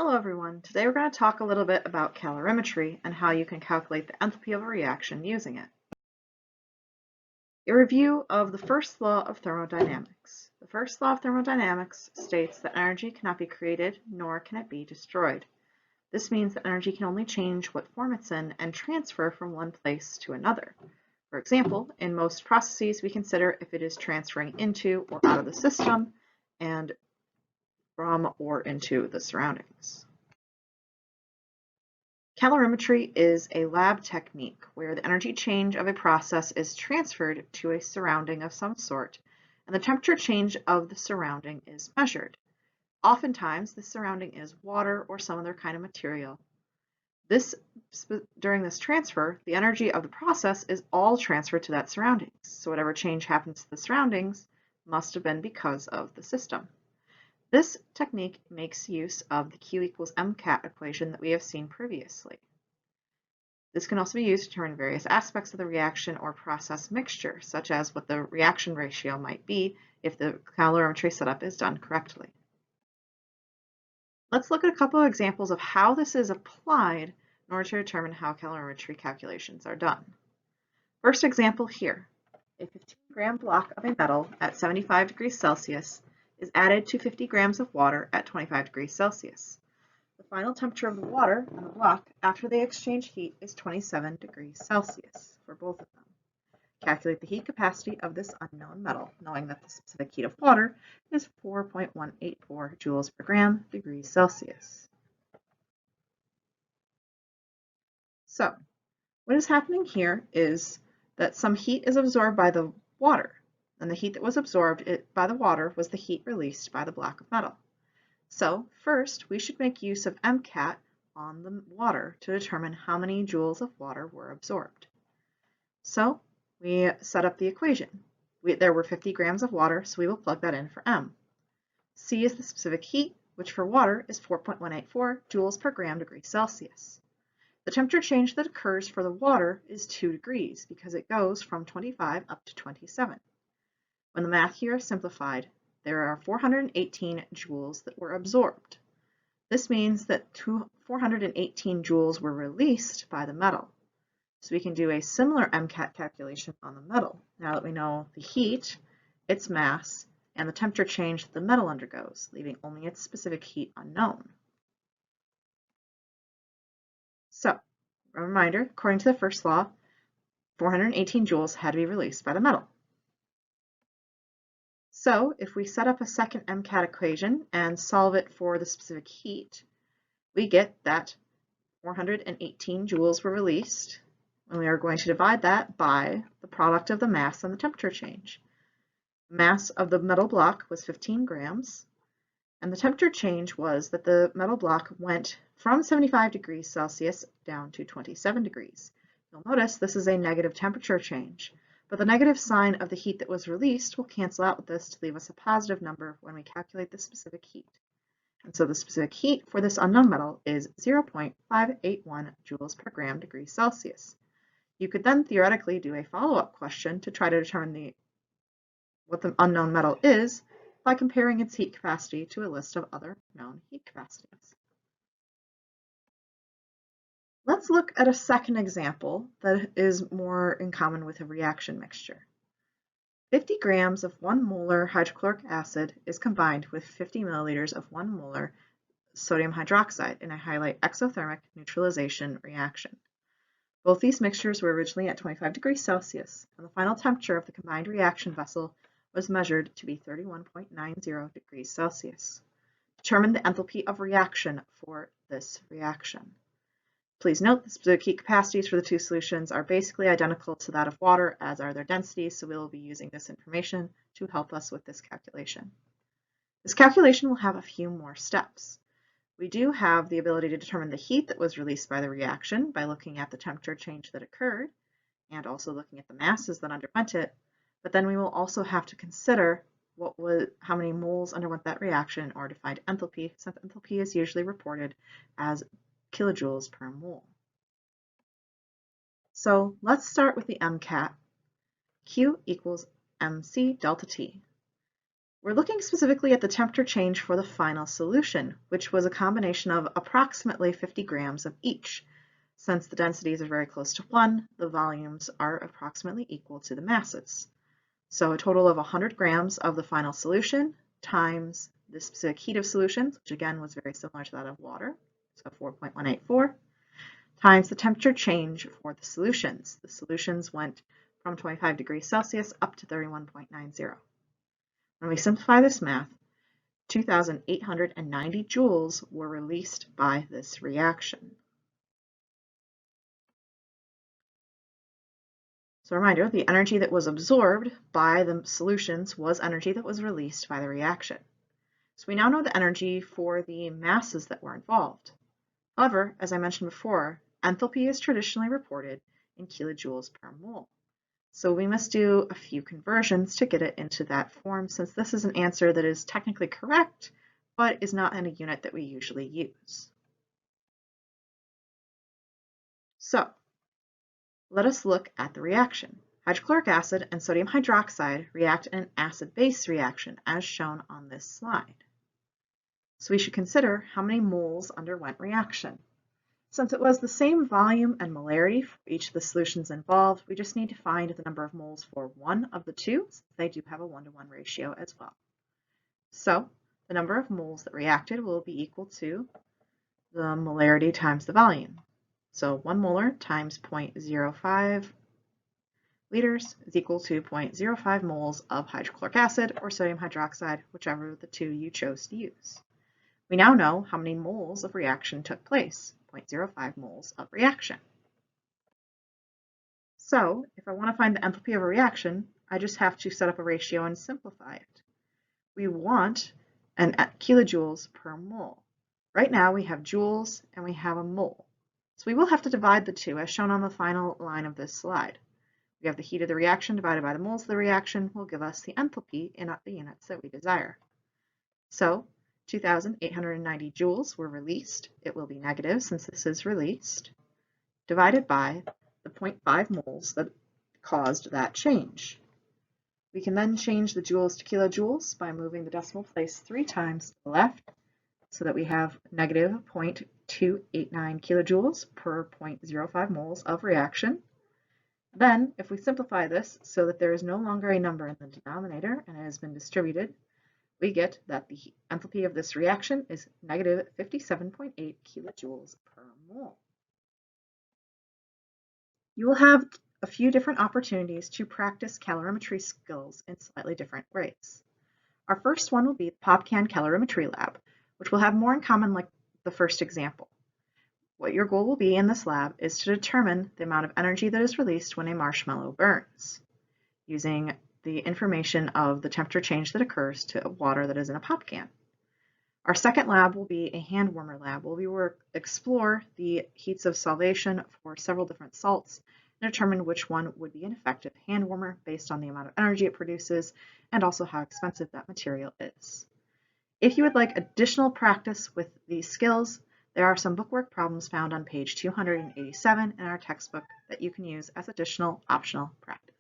Hello everyone. Today we're going to talk a little bit about calorimetry and how you can calculate the enthalpy of a reaction using it. A review of the first law of thermodynamics. The first law of thermodynamics states that energy cannot be created nor can it be destroyed. This means that energy can only change what form it's in and transfer from one place to another. For example, in most processes we consider if it is transferring into or out of the system and from or into the surroundings. Calorimetry is a lab technique where the energy change of a process is transferred to a surrounding of some sort, and the temperature change of the surrounding is measured. Oftentimes, the surrounding is water or some other kind of material. During this transfer, the energy of the process is all transferred to that surroundings, so whatever change happens to the surroundings must have been because of the system. This technique makes use of the Q equals MCAT equation that we have seen previously. This can also be used to determine various aspects of the reaction or process mixture, such as what the reaction ratio might be if the calorimetry setup is done correctly. Let's look at a couple of examples of how this is applied in order to determine how calorimetry calculations are done. First example here, a 15-gram block of a metal at 75 degrees Celsius is added to 50 grams of water at 25 degrees Celsius. The final temperature of the water and the block after they exchange heat is 27 degrees Celsius for both of them. Calculate the heat capacity of this unknown metal, knowing that the specific heat of water is 4.184 joules per gram degrees Celsius. So, what is happening here is that some heat is absorbed by the water, and the heat that was absorbed by the water was the heat released by the block of metal. So first, we should make use of MCAT on the water to determine how many joules of water were absorbed. So we set up the equation. There were 50 grams of water, so we will plug that in for M. C is the specific heat, which for water is 4.184 joules per gram degrees Celsius. The temperature change that occurs for the water is 2 degrees because it goes from 25 up to 27. When the math here is simplified, there are 418 joules that were absorbed. This means that 418 joules were released by the metal. So we can do a similar MCAT calculation on the metal now that we know the heat, its mass, and the temperature change that the metal undergoes, leaving only its specific heat unknown. So, a reminder, according to the first law, 418 joules had to be released by the metal. So if we set up a second MCAT equation and solve it for the specific heat, we get that 418 joules were released, and we are going to divide that by the product of the mass and the temperature change. The mass of the metal block was 15 grams, and the temperature change was that the metal block went from 75 degrees Celsius down to 27 degrees. You'll notice this is a negative temperature change, but the negative sign of the heat that was released will cancel out with this to leave us a positive number when we calculate the specific heat. And so the specific heat for this unknown metal is 0.581 joules per gram degrees Celsius. You could then theoretically do a follow-up question to try to determine what the unknown metal is by comparing its heat capacity to a list of other known heat capacities. Let's look at a second example that is more in common with a reaction mixture. 50 grams of 1 molar hydrochloric acid is combined with 50 milliliters of 1 molar sodium hydroxide in a highlight exothermic neutralization reaction. Both these mixtures were originally at 25 degrees Celsius, and the final temperature of the combined reaction vessel was measured to be 31.90 degrees Celsius. Determine the enthalpy of reaction for this reaction. Please note the specific heat capacities for the two solutions are basically identical to that of water, as are their densities, so we will be using this information to help us with this calculation. This calculation will have a few more steps. We do have the ability to determine the heat that was released by the reaction by looking at the temperature change that occurred and also looking at the masses that underwent it, but then we will also have to consider how many moles underwent that reaction in order to find enthalpy, since enthalpy is usually reported as kilojoules per mole. So let's start with the MCAT. Q equals mc delta T. We're looking specifically at the temperature change for the final solution, which was a combination of approximately 50 grams of each. Since the densities are very close to 1, the volumes are approximately equal to the masses. So a total of 100 grams of the final solution times the specific heat of solutions, which again was very similar to that of water, so 4.184, times the temperature change for the solutions. The solutions went from 25 degrees Celsius up to 31.90. When we simplify this math, 2,890 joules were released by this reaction. So a reminder, the energy that was absorbed by the solutions was energy that was released by the reaction. So we now know the energy for the masses that were involved. However, as I mentioned before, enthalpy is traditionally reported in kilojoules per mole. So we must do a few conversions to get it into that form, since this is an answer that is technically correct, but is not in a unit that we usually use. So let us look at the reaction. Hydrochloric acid and sodium hydroxide react in an acid-base reaction, as shown on this slide. So we should consider how many moles underwent reaction. Since it was the same volume and molarity for each of the solutions involved, we just need to find the number of moles for one of the two, since they do have a 1-to-1 ratio as well. So the number of moles that reacted will be equal to the molarity times the volume. So 1 molar times 0.05 liters is equal to 0.05 moles of hydrochloric acid or sodium hydroxide, whichever of the two you chose to use. We now know how many moles of reaction took place, 0.05 moles of reaction. So if I want to find the enthalpy of a reaction, I just have to set up a ratio and simplify it. We want an kilojoules per mole. Right now we have joules and we have a mole. So we will have to divide the two, as shown on the final line of this slide. We have the heat of the reaction divided by the moles of the reaction will give us the enthalpy in the units that we desire. So 2,890 joules were released. It will be negative since this is released, divided by the 0.5 moles that caused that change. We can then change the joules to kilojoules by moving the decimal place 3 times to the left, so that we have negative 0.289 kilojoules per 0.05 moles of reaction. Then, if we simplify this so that there is no longer a number in the denominator and it has been distributed, we get that the enthalpy of this reaction is negative 57.8 kilojoules per mole. You will have a few different opportunities to practice calorimetry skills in slightly different ways. Our first one will be the PopCan Calorimetry Lab, which will have more in common like the first example. What your goal will be in this lab is to determine the amount of energy that is released when a marshmallow burns, using the information of the temperature change that occurs to water that is in a pop can. Our second lab will be a hand warmer lab, where we will explore the heats of solvation for several different salts and determine which one would be an effective hand warmer based on the amount of energy it produces and also how expensive that material is. If you would like additional practice with these skills, there are some bookwork problems found on page 287 in our textbook that you can use as additional optional practice.